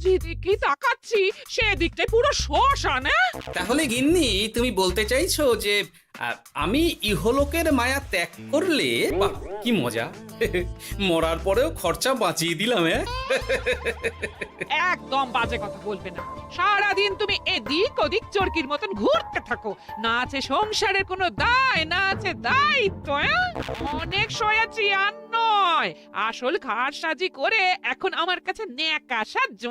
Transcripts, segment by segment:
যেদিকেই তাকাচ্ছি সেদিকটাই পুরো শ্মশান। তাহলে গিন্নি তুমি বলতে চাইছো যে আমি ইহলোকের মায়া ত্যাগ করলে বাহ কি মজা মরার পরেও খরচা বাঁচিয়ে দিলাম। একদম বাজে কথা বলবে না। সারাদিন তুমি এদিক ওদিক চরকির মতন ঘুরতে থাকো, না আছে সংসারের কোনো দায়, না আছে দায়িত্ব। অনেক সয়াছি আর নয়, আসল খাট সাজি করে এখন আমার কাছে ন্যাকা সাহায্য।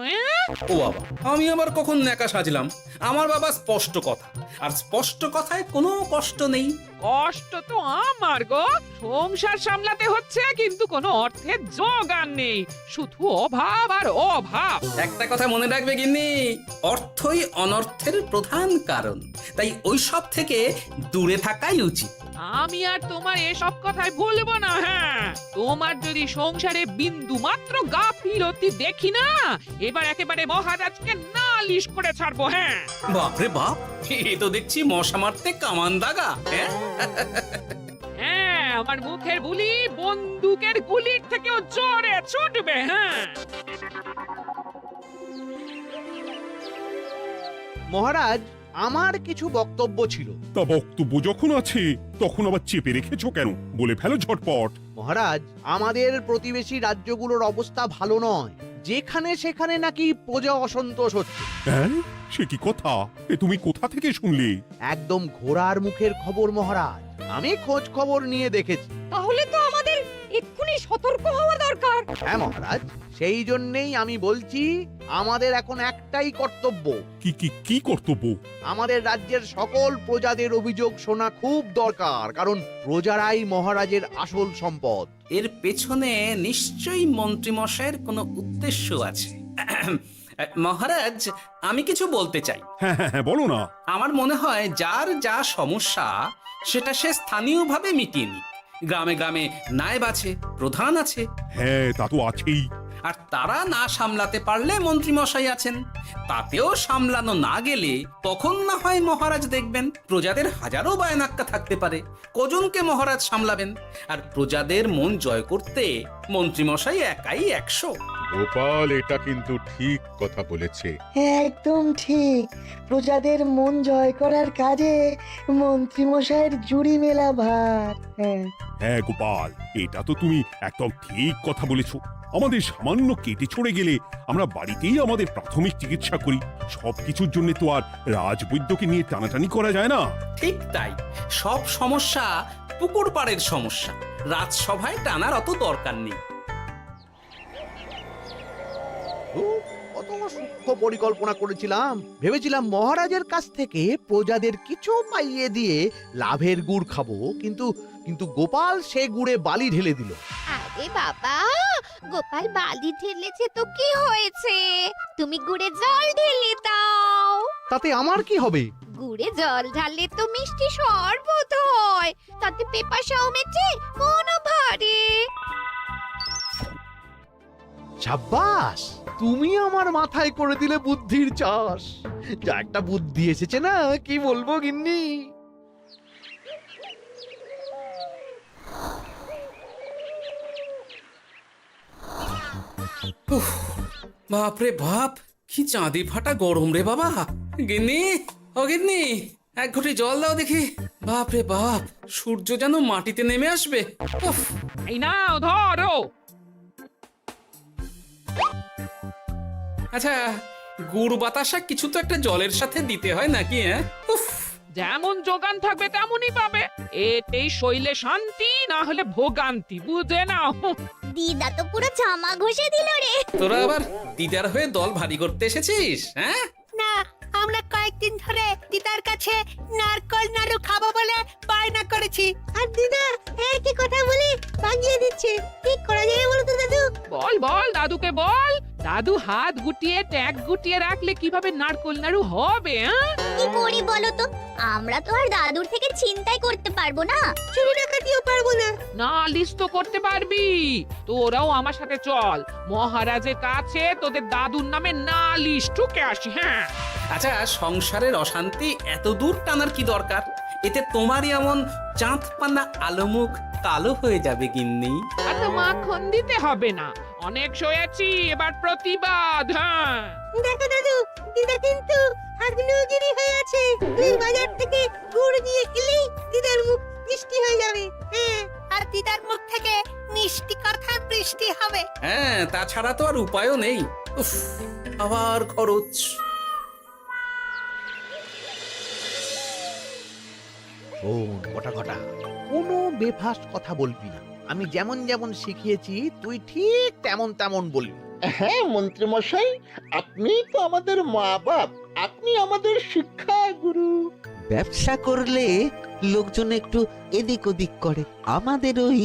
ও বাবা, আমি আবার কখন ন্যাকা সাজলাম? আমার বাবা স্পষ্ট কথা, আর স্পষ্ট কথায় কোনো কষ্ট নেই। কষ্ট তো আমার গো, সংসার সামলাতে হচ্ছে কিন্তু কোনো অর্থের জোগান নেই, শুধু অভাব আর অভাব। একটা কথা মনে রাখবে গিন্নি, অর্থই অনর্থের প্রধান কারণ, তাই ওইসব থেকে দূরে থাকাই উচিত। আমি আর তোমার এসব কথাই বলবো না। হ্যাঁ, তোমার যদি সংসারে বিন্দু মাত্র গাফিলতি দেখি না, এবার একেবারে মহারাজকে নালিশ করে ছাড়বো। হ্যাঁ বাপরে বাপ, এ তো দেখছি মশা মারতে কামান দাগা। হ্যাঁ, আমার মুখের বুলি বন্দুকের গুলির থেকেও জোরে ছুটবে। হ্যাঁ মহারাজ, আমার কিছু বক্তব্য ছিল। তা বক্তব্য যখন আছে তখন আবার চেপে রেখেছো কেন? বলে ফেলো ঝটপট। মহারাজ, আমাদের প্রতিবেশী রাজ্যগুলোর অবস্থা ভালো নয়, যেখানে সেখানে নাকি প্রজা অসন্তোষ হচ্ছে। হ্যাঁ, সে কি কথা? এ তুমি কোথা থেকে শুনলে? একদম ঘোড়ার মুখের খবর মহারাজ, আমি খোঁজ খবর নিয়ে দেখেছি। তাহলে তো আমাদের এক্ষুনি সতর্ক হওয়া দরকার। হ্যাঁ মহারাজ, সেই জন্যেই আমি বলছি আমাদের এখন একটাই কর্তব্য। কি কি কি কর্তব্য? আমাদের রাজ্যের সকল প্রজাদের অভিযোগ শোনা খুব দরকার, কারণ প্রজারাই মহারাজের আসল সম্পদ। এর পেছনে নিশ্চয়ই মন্ত্রীমশাইয়ের কোনো উদ্দেশ্য আছে। মহারাজ, আমি কিছু বলতে চাই। হ্যাঁ হ্যাঁ হ্যাঁ, বলো না। আমার মনে হয় যার যা সমস্যা সেটা সে স্থানীয়ভাবে মিটিয়ে নিক। গ্রামে গ্রামে নায়েব আছে, প্রধান আছে। হ্যাঁ, তা তো আছেই। আর তারা না সামলাতে পারলে মন্ত্রীমশাই আছেন। তাতেও সামলানো না গেলে তখন না হয় মহারাজ দেখবেন। প্রজাদের হাজারো বায়নাক্কা থাকতে পারে, কজনকে মহারাজ সামলাবেন? আর প্রজাদের মন জয় করতে মন্ত্রীমশাই একাই 100। গোপাল এটা কিন্তু ঠিক কথা বলেছে। একদম ঠিক। প্রজাদের মন জয় করার কাজে মন্ত্রীমশাইয়ের জুড়ি মেলা ভার। হ্যাঁ হ্যাঁ গোপাল, এটা তো তুমি একদম ঠিক কথা বলেছো। আমাদের সামান্য কেটে ছড়ে গেলে আমরা বাড়িতেই আমাদের প্রাথমিক চিকিৎসা করি। সবকিছুর জন্য তো আর রাজবৈদ্যকে নিয়ে টানাটানি করা যায় না। ঠিক তাই, সব সমস্যা পুকুর পাড়ের সমস্যা, রাজসভায় টানার অত দরকার নেই। কত সূক্ষ্ম পরিকল্পনা করেছিলাম, ভেবেছিলাম মহারাজের কাছ থেকে প্রজাদের কিছু পাইয়ে দিয়ে লাভের গুড় খাবো, কিন্তু কিন্তু গোপাল সে গুড়ে বালি ঢেলে দিল। আরে বাবা, গোপাল বালি ঢেলেছে তো কি হয়েছে? তুমি গুড়ে জল ঢেলে দাও। তাতে আমার কি হবে? গুড়ে জল ঢাললে তো মিষ্টি শরবত হয়, তাতে পেপাসাও মেটে, মনও ভরে। সাব্বাস, তুমি আমার মাথায় করে দিলে বুদ্ধির চাষ। যা একটা বুদ্ধি এসেছে না, কি বলবো গিন্নি। বাপরে বাপ, কি চাঁদি ফাটা গরম রে বাবা। গিন্নি, ও গিন্নি, এক ঘটি জল দাও দেখি। বাপরে বাপ, সূর্য যেন মাটিতে নেমে আসবে। উফ, এই নাও ধরো। আচ্ছা, গুড় বাতাসা কিছু তো একটা জলের সাথে দিতে হয় নাকি? হ্যাঁ, উফ, যেমন যোগান থাকবে তেমনই পাবে। এতেই শৈলে শান্তি, না হলে ভোগান্তি, বুঝে নাও। দিদা তো পুরো জামা ঘষে দিল রে। তোরা আবার দিদার হয়ে দল ভারী করতে এসেছিস? হ্যাঁ, না, আমরা কয়েকদিন ধরে দিদার কাছে নারকল নাড়ু খাবো বলে বায়না করেছি। আর দিদা একই কথা বলে ভাগিয়ে দিচ্ছে। কি করা যায় বলো তো দাদু? বল বল দাদুকে বল। দাদু হাত গুটিয়ে ট্যাগ গুটিয়ে রাখলে কিভাবে নারকোল নাড়ু হবে? কি করি বলো তো? আমরা তো আর দাদুর থেকে চিন্তাই করতে পারবো না, চুরি ডাকাতিও পারবো না। নালিশ তো করতে পারবি। তোরাও আমার সাথে চল, মহারাজের কাছে তোদের দাদুর নামে নালিশ ঠুকে আসি। হ্যাঁ, আচ্ছা, সংসারের অশান্তি এত দূর টানার কি দরকার? এতে তোমারই এমন চাঁদ পানা আলো মুখ কালো হয়ে যাবে গিন্নি। এত মাখন দিতে হবে না। অনেক সয়েছি, এবার প্রতিবাদ। হ্যাঁ, দেখো দাদু, দিদা কিন্তু আগ্নেয়গিরি হয়ে আছে। তুমি বাজার থেকে গুড় নিয়ে এলেই দিদার মুখ মিষ্টি হয়ে যাবে। হ্যাঁ, আর দিদার মুখ থেকে মিষ্টি কথার বৃষ্টি হবে। হ্যাঁ, তাছাড়া তো আর উপায়ও নেই। উফ, আবার খরচ। শোন কটা কটা, কোনো বেফাস কথা বলবি না। আমি যেমন যেমন শিখিয়েছি তুই ঠিক তেমন তেমন বলবি। হ্যাঁ মন্ত্রী মশাই, আপনি তো আমাদের মা বাপ, আপনি আমাদের শিক্ষা গুরু। ব্যবসা করলে লোকজন একটু এদিক ওদিক করে, আমাদের ওই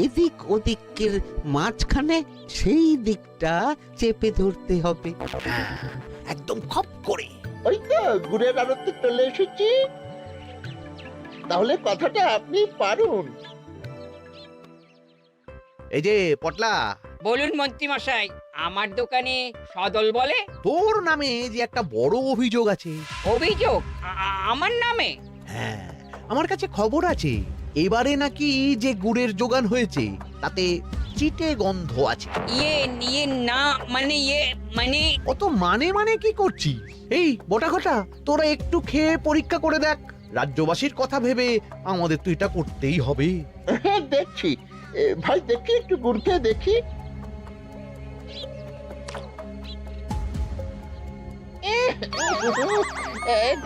এদিক ওদিকের মাঝখানে সেই দিকটা চেপে ধরতে হবে। হ্যাঁ, একদম খপ করে। ওই তো গুড়ের আড়তে চলে এসেছি, তাহলে কথাটা আপনি পারুন। এই যে পটলা, বলুন মন্ত্রী মশাই, আমার দোকানে সদল বলে তোর নামে যে একটা বড় অভিযোগ আছে। অভিযোগ আমার নামে? হ্যাঁ, আমার কাছে খবর আছে এবারে নাকি যে গুড়ের যোগান হয়েছে তাতে চিটে গন্ধ আছে। ইয়ে না মানে অত মানে কি করছি? এই বটা ঘটা, তোরা একটু খেয়ে পরীক্ষা করে দেখ। রাজ্যবাসীর কথা ভেবে আমাদের তো এটা করতেই হবে। হ্যাঁ দেখছি, ভাই দেখি একটু গুড় খেয়ে দেখি।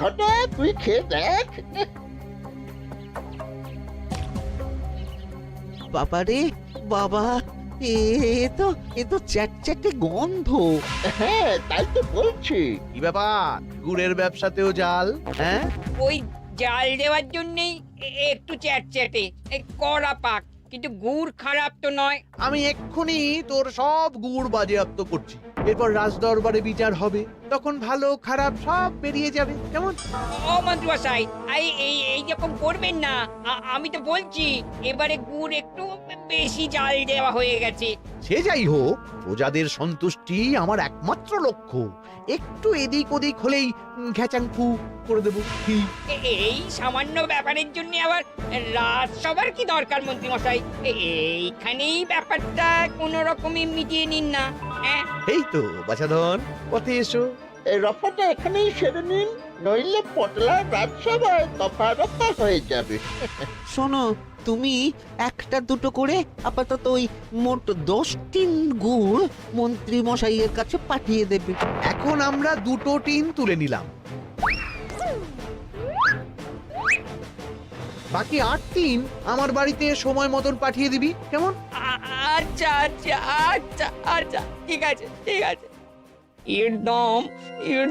ঘটা তুই খেয়ে দেখ। বাবারে বাবা, এ তো চ্যাটচ্যাটে গন্ধ। হ্যাঁ তাই তো বলছি। কি ব্যাপার, গুড়ের ব্যবসাতেও জাল? হ্যাঁ, ওই জাল দেওয়ার জন্যই একটু চ্যাটচ্যাটে, কড়া পাক, কিন্তু গুড় খারাপ তো নয়। আমি এক্ষুনি তোর সব গুড় বাজেয়াপ্ত করছি। এরপর রাজদরবারে বিচার হবে, তখন ভালো খারাপ সব বেরিয়ে যাবে। কেমন? ও মন্ত্রী মশাই, এই রকম করবেন না। আমি তো বলছি এবারে গুড় একটু বেশি জাল দেওয়া হয়ে গেছে। সে যাই হোক, প্রজাদের সন্তুষ্টি আমার একমাত্র লক্ষ্য। একটু এদিক ওদিক হলেই ঘ্যাচাংফু করে দেবো। কি এই সামান্য ব্যাপারের জন্য আবার রাজসভার কি দরকার মন্ত্রী মশাই? এইখানেই ব্যাপারটা কোন রকমে মিটিয়ে নিন না। হ্যাঁ, এই তো বাছাধন, পথে এসো। এই রফাটা এখানেই সেরে নিন, নইলে পটলা রাজসভায় দফা রফা হয়ে যাবে। শোনো, তুমি একটা দুটো করে আপাতত ওই মোট 10 টিন গুড় মন্ত্রী মশাইয়ের কাছে পাঠিয়ে দেবে। এখন আমরা 2 টিন তুলে নিলাম, বাকি 8 টিন আমার বাড়িতে সময় মতন পাঠিয়ে দিবি। কেমন? আচ্ছা আচ্ছা আচ্ছা আচ্ছা, ঠিক আছে ঠিক আছে। এর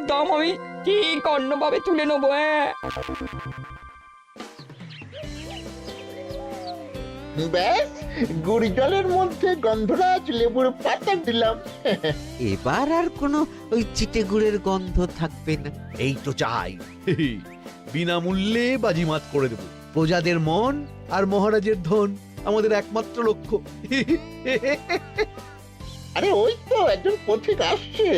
দাম আমি ঠিক অন্যভাবে তুলে নেবো। হ্যাঁ, ব্যাস, গুড় জলের মধ্যে গন্ধরাজ লেবুর পাতা দিলাম। এবার আর কোনো ওই চিটে গুড়ের গন্ধ থাকবে না। এই তো চাই। বিনামূল্যে বাজিমাত করে দেব। প্রজাদের মন আর মহারাজের ধন আমাদের একমাত্র লক্ষ্য। আরে ওই তো একজন পথিক আসছে।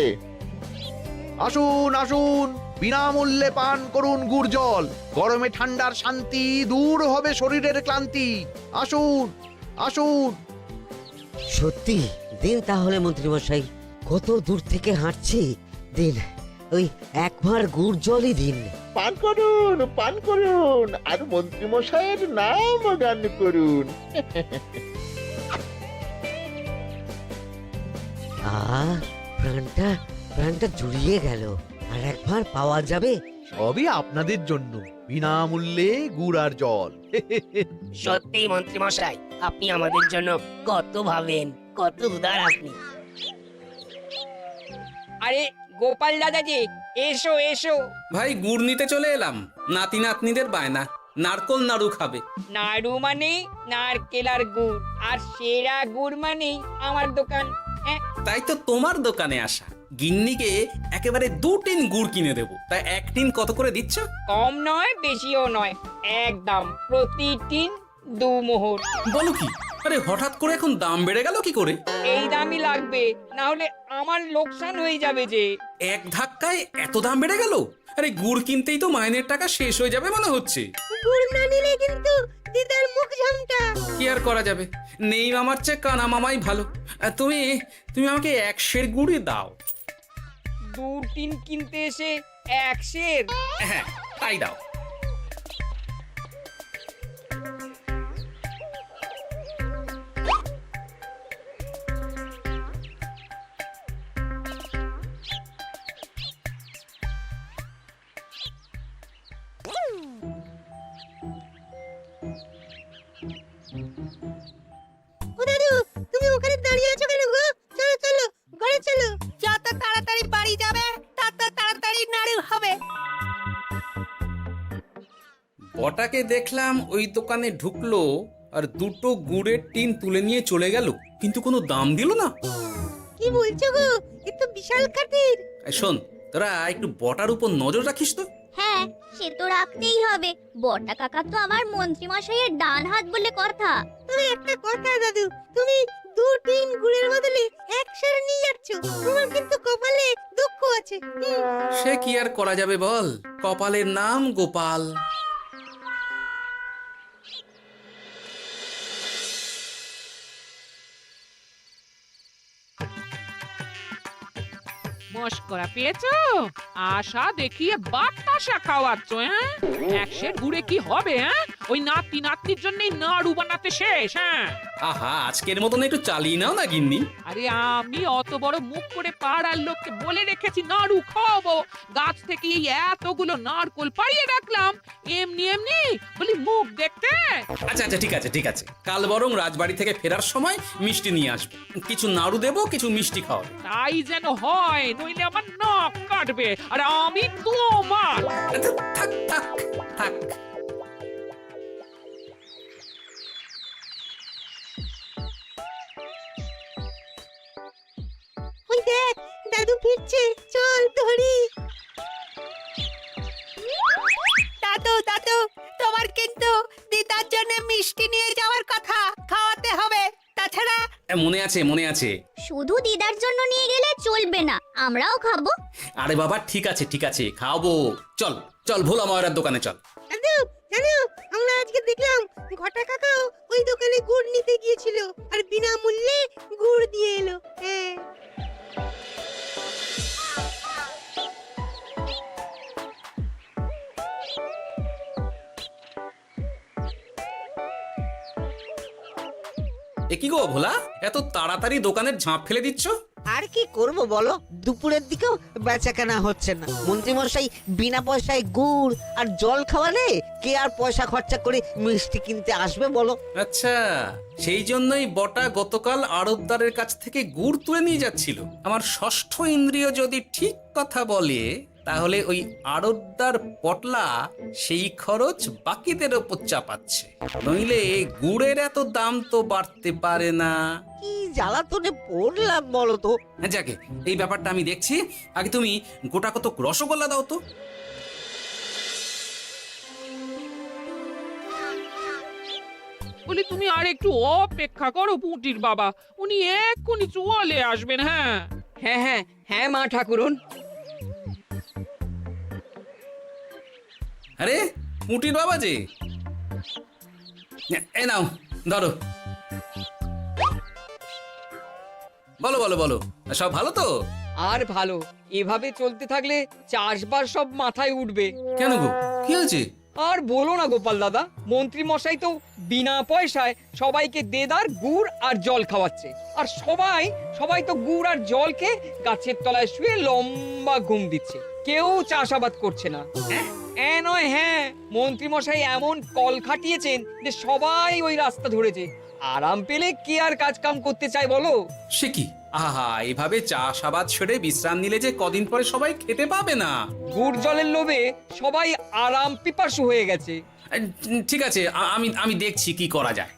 আসুন আসুন, বিনামূল্যে পান করুন গুড় জল। গরমে ঠান্ডার শান্তি, দূর হবে শরীরের ক্লান্তি। আসুন আসুন। সত্যি দিন তাহলে মন্ত্রী মশাই, কত দূর থেকে হাঁটছি, দিন ওই একবার গুড় জলই দিন। পান করুন, আর মন্ত্রী মশাইয়ের নাম গান করুন। প্রাণটা জুড়িয়ে গেল। আর একবার পাওয়া যাবে? সবই আপনাদের জন্য, বিনামূল্যে গুড় আর জল। সত্যি মন্ত্রী মশাই, আপনি আমাদের জন্য কত ভাবেন, কত উদার আপনি। আরে গোপাল দাদা যে, এসো এসো। ভাই, গুড় নিতে চলে এলাম। নাতি নাতনিদের বায়না, নারকল নাড়ু খাবে। নাড়ু মানে নারকেল আর গুড়, আর সেরা গুড় মানেই আমার দোকান। হ্যাঁ, তাই তো তোমার দোকানে আসা। গিন্নিকে একেবারে 2 টিন গুড় কিনে দেবো। তাই 1 টিন কত করে দিচ্ছ? কম নয় বেশিও নয়, একদম প্রতি টিন 2 মোহর। বলো কি? আরে হঠাৎ করে এখন দাম বেড়ে গেল কি করে? এই দামই লাগবে, না হলে আমার লোকসান হয়ে যাবে যে। এক ধাক্কায় এত দাম বেড়ে গেল? আরে গুড় কিনতেই তো মাইনের টাকা শেষ হয়ে যাবে মনে হচ্ছে। গুড় না নিলে কিন্তু দিদার মুখ ঝামটা। কি আর করা যাবে, নেই মামার চেয়ে কানা মামাই ভালো। তুমি তুমি আমাকে 1 সের গুড়ই দাও। 2-3 কিনতে এসে 1 সের। হ্যাঁ তাই দাও। ও দাদু, তুমি ওখানে দাঁড়িয়ে আছো কেন গো? চলো চলো, ঘরে চলো। যত তাড়াতাড়ি বাড়ি যাবে তত তাড়াতাড়ি নাড়ু হবে। বটাকে দেখলাম ওই দোকানে ঢুকলো আর 2টো গুড়ের টিন তুলে নিয়ে চলে গেল, কিন্তু কোনো দাম দিল না। কি বলছো গো? এ তো বিশাল খাতির। এই শোন, তোরা একটু বটার উপর নজর রাখিস তো। হ্যাঁ, সে তো রাখতেই হবে। বড়টা কাকা তো আমার মন্ত্রী মশাইয়ের ডান হাত বলে কথা। তবে একটা কথা দাদু, তুমি 2-3 গুড়ের বদলে 1 সের নিয়ে যাচ্ছ। তোমার কিন্তু কপালে দুঃখ আছে। সে কি আর করা যাবে বল, কপালের নাম গোপাল। মস্করা পেয়েছো? আশা দেখিয়ে বাতাসা খাওয়াচ্ছ, হ্যাঁ? 1 সের গুড়ে কি হবে, হ্যাঁ? ওই নাতি নাতনির জন্যই নাড়ু বানাতে শেষ, হ্যাঁ? আহা, আজকের মতন একটু চালিয়ে নাও না গিন্নি। আরে আমি অত বড় মুখ করে পাড়ার লোককে বলে রেখেছি নাড়ু খাওয়াবো, গাছ থেকে এই এতগুলো নারকোল পাড়িয়ে রাখলাম, এমনি এমনি বলি মুখ দেখতে। আচ্ছা আচ্ছা, ঠিক আছে ঠিক আছে, কাল বরং রাজবাড়ি থেকে ফেরার সময় মিষ্টি নিয়ে আসবো। কিছু নাড়ু দেবো, কিছু মিষ্টি খাওয়াবো। তাই যেন হয়, নইলে আমার নাক কাটবে আর আমি তোমার। আচ্ছা, থাক থাক থাক। ওই দেখ, দাদু ফিরছে, চল ধরি। দাদু দাদু, তোমার কিন্তু দিদার জন্য মিষ্টি নিয়ে যাওয়ার কথা, খাওয়াতে হবে। তাছাড়া মনে আছে মনে আছে। শুধু দিদার জন্য নিয়ে গেলে চলবে না, আমরাও খাবো। আরে বাবা, ঠিক আছে ঠিক আছে, খাওয়াবো। চল চল, ভোলা ময়রার দোকানে চল। দাদু জানো, আমরা আজকে দেখলাম ঘটা কাকাও ওই দোকানে গুড় নিতে গিয়েছিল আর বিনামূল্যে গুড় দিয়ে এলো। হ্যাঁ, এ কি গো ভোলা, এত তাড়াতাড়ি দোকানের ঝাঁপ ফেলে দিচ্ছ? আর কি করব বলো, দুপুরের দিকেও বেচা কেনা হচ্ছে না। মন্ত্রীমশাই বিনা পয়সায় গুড় আর জল খাওয়ালে কে আর পয়সা খরচা করে মিষ্টি কিনতে আসবে বলো? আচ্ছা, সেই জন্যই বটা গতকাল আড়তদারের কাছ থেকে গুড় তুলে নিয়ে যাচ্ছিল। আমার ষষ্ঠ ইন্দ্রিয় যদি ঠিক কথা বলে, তাহলে ওই আড়তদার পটলা সেই খরচ বাকিদের ওপর চাপাচ্ছে। নইলে গুড়ের এত দাম তো বাড়তে পারে না। কি জ্বালাতনে পড়লাম বলো তো। যাকে, এই ব্যাপারটা আমি দেখছি। আগে তুমি গোটা কত রসগোল্লা দাও তো। বলি তুমি আর একটু অপেক্ষা করো পুটির বাবা, উনি এক্ষুনি চলে আসবেন। হ্যাঁ হ্যাঁ হ্যাঁ হ্যাঁ মা ঠাকুরন। আরে মুটির বাবা যে, এ নাও ধরো। বলো বলো বলো, সব ভালো তো? আর ভালো, এভাবে চলতে থাকলে চাষবাস সব মাথায় উঠবে। কেন গো, কি হয়েছে? আর বলো না গোপাল দাদা, মন্ত্রী মশাই তো বিনা পয়সায় সবাইকে দেদার গুড় আর জল খাওয়াচ্ছে। আর সবাই তো গুড় আর জলকে গাছের তলায় শুয়ে লম্বা ঘুম দিচ্ছে, কেউ চাষাবাদ করছে না। নয়, হ্যাঁ, মন্ত্রী মশাই এমন কল খাটিয়েছেন যে সবাই ওই রাস্তা ধরেছে। আরাম পেলে কে আর কাজ কাম করতে চায় বলো? সে কি, আহা, এভাবে চাষাবাদ ছেড়ে বিশ্রাম নিলে যে কদিন পরে সবাই খেতে পাবে না। গুড় জলের লোভে সবাই আরাম পিপাসু হয়ে গেছে। ঠিক আছে, আমি দেখছি কি করা যায়।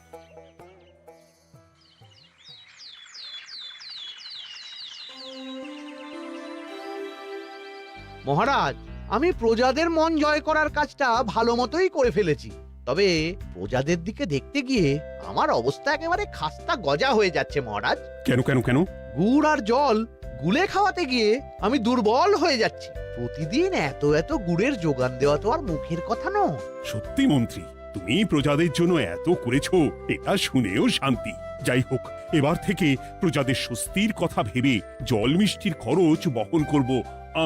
মহারাজ, আমি প্রজাদের মন জয় করার কাজটা ভালো মতোই করে ফেলেছি। তবে প্রজাদের দিকে দেখতে গিয়ে আমার অবস্থা একেবারে খাস্তা গজা হয়ে যাচ্ছে মহারাজ। কেন কেন কেন? গুড় আর জল গুলে খাওয়াতে গিয়ে আমি দুর্বল হয়ে যাচ্ছি। প্রতিদিন এত এত গুড়ের যোগান দেওয়া তো আর মুখের কথা নয়। সত্যি মন্ত্রী, তুমি প্রজাদের জন্য এত করেছো, এটা শুনেও শান্তি। যাই হোক, এবার থেকে প্রজাদের স্বস্তির কথা ভেবে জল মিষ্টির খরচ বহন করব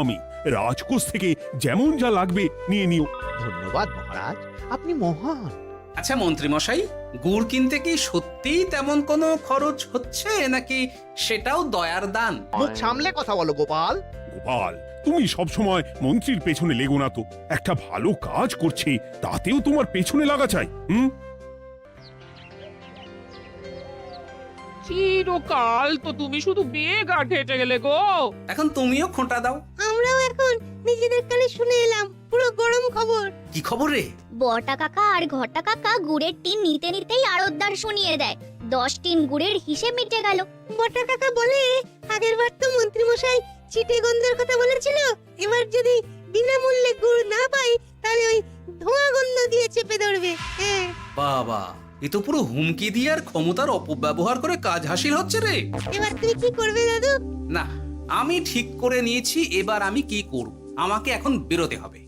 আমি। রাজকোষ থেকে যেমন যা লাগবে নিয়ে নিও। ধন্যবাদ মহারাজ, আপনি মহান। আচ্ছা মন্ত্রী মশাই, গুড় কিনতে কি সত্যিই তেমন কোনো খরচ হচ্ছে নাকি সেটাও দয়ার দান? মুখ সামলে কথা বলো গোপাল। গোপাল, তুমি সবসময় মন্ত্রীর পেছনে লেগো না তো। একটা ভালো কাজ করছে তাতেও তোমার পেছনে লাগা চাই। চিরকাল তো তুমি শুধু বেগার হেঁটে গেলে গো। এখন তুমিও খোঁটা দাও। আমরাও এখন নিজেদের কানে শুনে এলাম পুরো গরম খবর। কি খবর রে? বটা কাকা আর ঘটা কাকা গুড়ের টিন নিতে নিতেই আড়তদার শুনিয়ে দেয় 10 টিন গুড়ের হিসেব মিটে গেল। বটা কাকা বলে আগের বার তো মন্ত্রী মশাই চিটে গন্ধের কথা বলেছিল, এবার যদি বিনামূল্যে গুড় না পাই তাহলে ওই ধোঁয়া গন্ধ দিয়ে চেপে ধরবে। হ্যাঁ, বাবা, এ তো পুরো হুমকি দিয়ে আর ক্ষমতার অপব্যবহার করে কাজ হাসিল হচ্ছে রে। এবার তুমি কি করবে দাদু? না, আমি ঠিক করে নিয়েছি এবার আমি কি করব। আমাকে এখন বেরোতে হবে।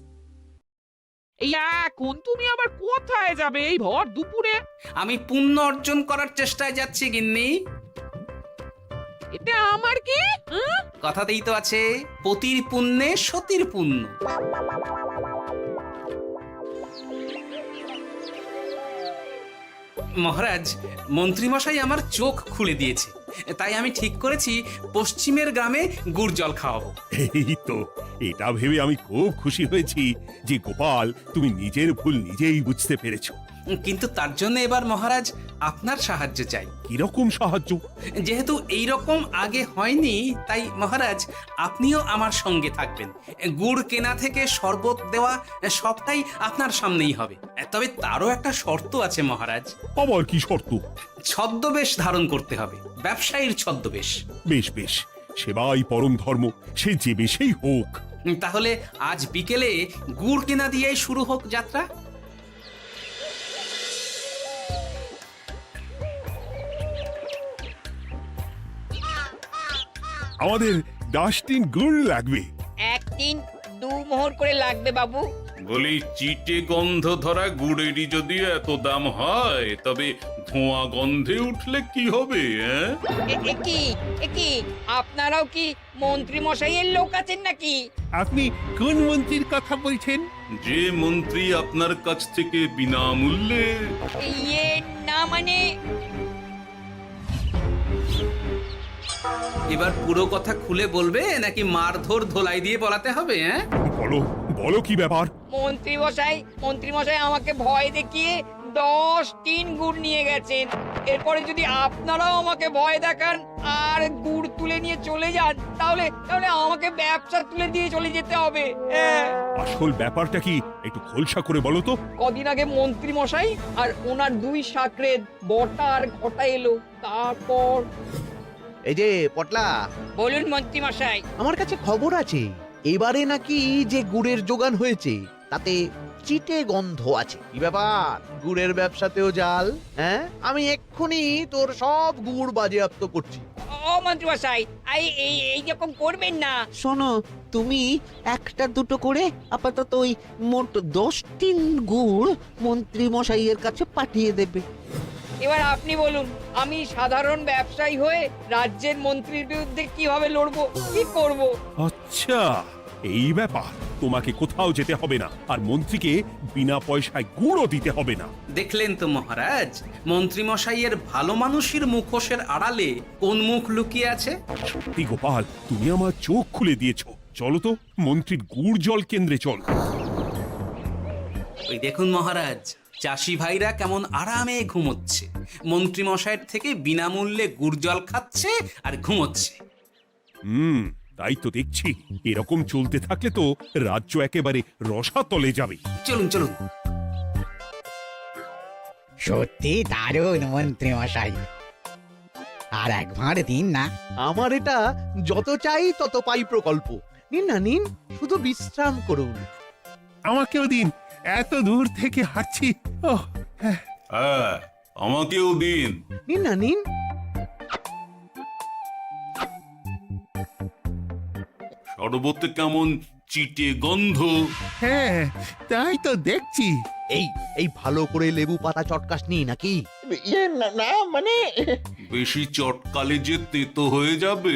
এই এখন তুমি আবার কোথায় যাবে এই ভর দুপুরে? আমি পুণ্য অর্জন করার চেষ্টায় যাচ্ছি গিন্নি। এটা আমার কি? কথাতেই তো আছে, পতির পুণ্যে সতীর পুণ্য। মহারাজ, মন্ত্রীমশাই আমার চোখ খুলে দিয়েছে, তাই আমি ঠিক করেছি পশ্চিমের গ্রামে গুড় জল খাওয়াবো। এই তো, এটা ভেবে আমি খুব খুশি হয়েছি যে গোপাল, তুমি নিজের ভুল নিজেই বুঝতে পেরেছো। কিন্তু তার জন্য এবার মহারাজ আপনার সাহায্য চাই। কিরকম সাহায্য? যেহেতু এই রকম আগে হয়নি, তাই মহারাজ আপনিও আমার সঙ্গে থাকবেন। গুড় কেনা থেকে শরবত দেওয়া সবটাই আপনার সামনেই হবে। তবে তারও একটা শর্ত আছে মহারাজ। আবার কি শর্ত? ছদ্মবেশ ধারণ করতে হবে, ব্যবসায়ীর ছদ্মবেশ। বেশ বেশ, সেবাই পরম ধর্ম, সে যে বেশেই হোক। তাহলে আজ বিকেলে গুড় কেনা দিয়েই শুরু হোক যাত্রা। আমাদের 10 টিন গুড় লাগবে। 1 টিন 2 মোহর করে লাগবে বাবু। বলি, চিটে গন্ধ ধরা গুড়েরই যদি এত দাম হয়, তবে ধোঁয়া গন্ধে উঠলে কি হবে? একি আপনারাও কি মন্ত্রী মশাইয়ের লোক আছেন নাকি? আপনি কোন মন্ত্রীর কথা বলছেন? যে মন্ত্রী আপনার কাছ থেকে বিনামূল্যে। ইয়ে না মানে, এবার পুরো কথা খুলে বলবে নাকি মারধর ধোলাই দিয়ে বলাতে হবে? বলো বলো, কি ব্যাপার? মন্ত্রী মশাই আমাকে ভয় দেখিয়ে 10 টিন গুড় নিয়ে গেছেন। এরপরে যদি আপনারাও আমাকে ভয় দেখান আর গুড় তুলে নিয়ে চলে যান, তাহলে আমাকে ব্যবসা তুলে দিয়ে চলে যেতে হবে। আসল ব্যাপারটা কি একটু খোলসা করে বলো তো। কদিন আগে মন্ত্রী মশাই আর ওনার 2 সাকরেদ বটা আর ঘটা এলো, তারপর। এই যে পটলা, বলুন মন্ত্রী মশাই। আমার কাছে খবর আছে এবারে নাকি যে গুড়ের যোগান হয়েছে তাতে চিটে গন্ধ আছে। কি ব্যাপার, গুড়ের ব্যবসাতেও জাল? হ্যাঁ, আমি এক্ষুনি তোর সব গুড় বাজেয়াপ্ত করছি। ও মন্ত্রী মশাই, এই রকম করবেন না। শোনো, তুমি 1-2 করে আপাতত ওই মোট 10 টিন গুড় মন্ত্রী মশাইয়ের কাছে পাঠিয়ে দেবে। এবার আপনি বলুন, আমি সাধারণ ব্যবসায়ী হয়ে রাজ্যের মন্ত্রীর বিরুদ্ধে কিভাবে লড়বো, কি করব? আচ্ছা, এই ব্যাপার। তোমাকে কোথাও যেতে হবে না, আর মন্ত্রীকে বিনা পয়সায় গুড়ও দিতে হবে না। দেখলেন তো মহারাজ, মন্ত্রী মশাইয়ের ভালো মানুষের মুখোশের আড়ালে কোন মুখ লুকিয়ে আছে। সত্যি গোপাল, তুমি আমার চোখ খুলে দিয়েছো। চলো তো মন্ত্রীর গুড় জল কেন্দ্রে চল। ওই দেখুন মহারাজ, চাষি ভাইরা কেমন আরামে ঘুমোচ্ছে, মন্ত্রী মশাইয়ের থেকে বিনামূল্যে গুড় জল খাচ্ছে আর ঘুমোচ্ছে। তাই তো দেখছি। এরকম চলতে থাকলে তো রাজ্য একেবারে রসাতলে যাবে। চলুন চলুন। সত্যি দারুণ মন্ত্রী মশাই, আর একবার দিন না। আমার এটা যত চাই তত পাই প্রকল্প। নিন না নিন, শুধু বিশ্রাম করুন। আমাকেও দিন, এত দূর থেকে হাঁটছি। হ্যাঁ, আমাকেও দিন। নিন না নিন। শরবতে কেমন চিটে গন্ধ। হ্যাঁ তাই তো দেখছি। এই এই ভালো করে লেবু পাতা চটকাসনি নাকি? ইয়ে না না মানে বেশি চটকালে যে তেতো হয়ে যাবে।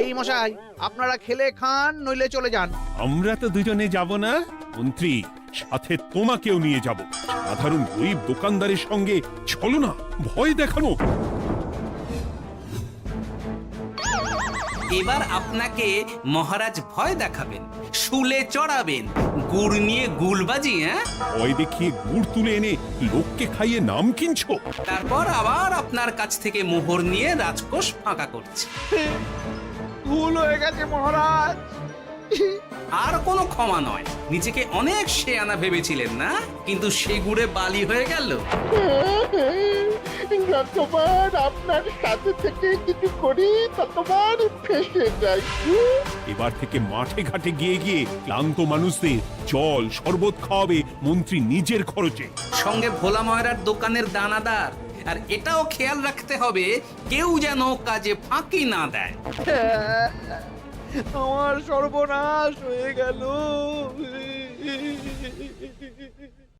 এই মশাই, আপনারা খেলে খান নইলে চলে যান। আমরা তো দুজনে যাব না মন্ত্রী, সাথে তোমাকেও নিয়ে যাব। সাধারণ গরিব দোকানদারের সঙ্গে চলো না, ভয় দেখানো। এবার আপনাকে মহারাজ ভয় দেখাবেন, শুলে চড়াবেন, গুড় নিয়ে গুলবাজি। হ্যাঁ, ভয় দেখিয়ে গুড় তুলে এনে লোককে খাইয়ে নাম কিনছো। তারপর আবার আপনার কাছ থেকে মোহর নিয়ে রাজকোষ ফাঁকা করছে। ভুল হয়ে গেছে মহারাজ। আর কোনো ক্ষমা নয়। নিজেকে অনেক শেয়ানা ভেবেছিলেন না, কিন্তু সে গুড়ে বালি হয়ে গেল। যতবার আপনার সাথে থেকে কিছু করি ততবার ফেসে যাই। এবার থেকে মাঠে ঘাটে গিয়ে গিয়ে ক্লান্ত মানুষদের জল শরবত খাওয়াবে মন্ত্রী নিজের খরচে। সঙ্গে ভোলা ময়রার দোকানের দানাদার। আর এটাও খেয়াল রাখতে হবে কেউ যেন কাজে ফাঁকি না দেয়। আমার সর্বনাশ হয়ে গেল।